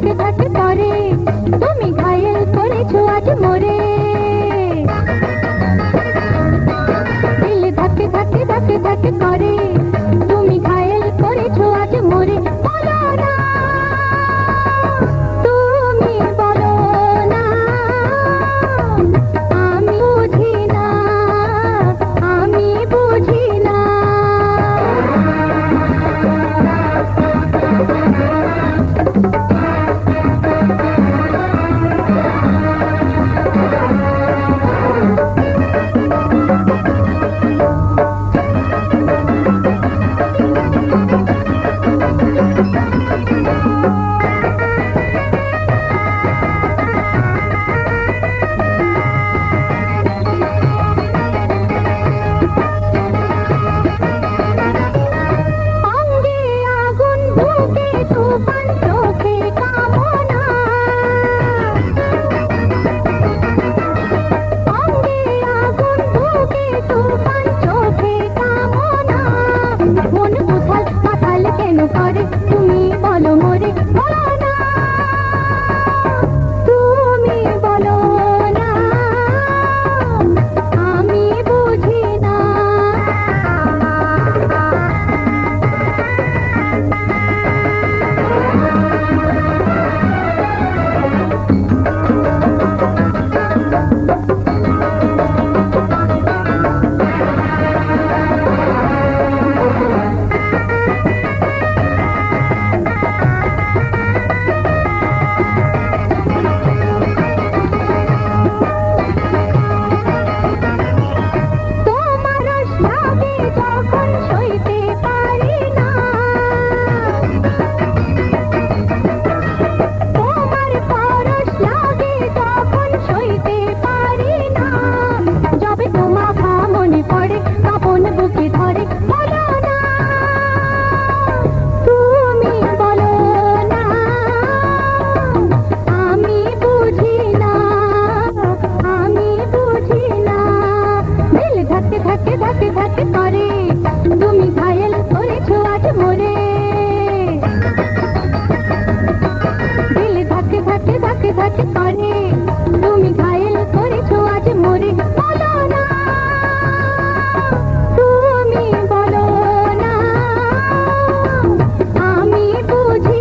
ধাকে ধাকে করে তুমি ঘায়েল করেছো আজ মোরে দিল ধাকে ধাকে ধাকে ধাকে করে তুমি ঘায়েল করেছো আজ মোরে বলো না তুমি বলো না আমি বুঝি না আমি বুঝি না তুমি বলো মোরে বলো না তুমি বলো না আমি বুঝি না ধাকে ধাকে ধাকে করে তুমি ঘায়েল করেছো আজ মোরে দিল ধাকে ধাকে ধাকে ধাকে করে তুমি ঘায়েল করেছো আজ মোরে বলো না তুমি বলো না আমি বুঝি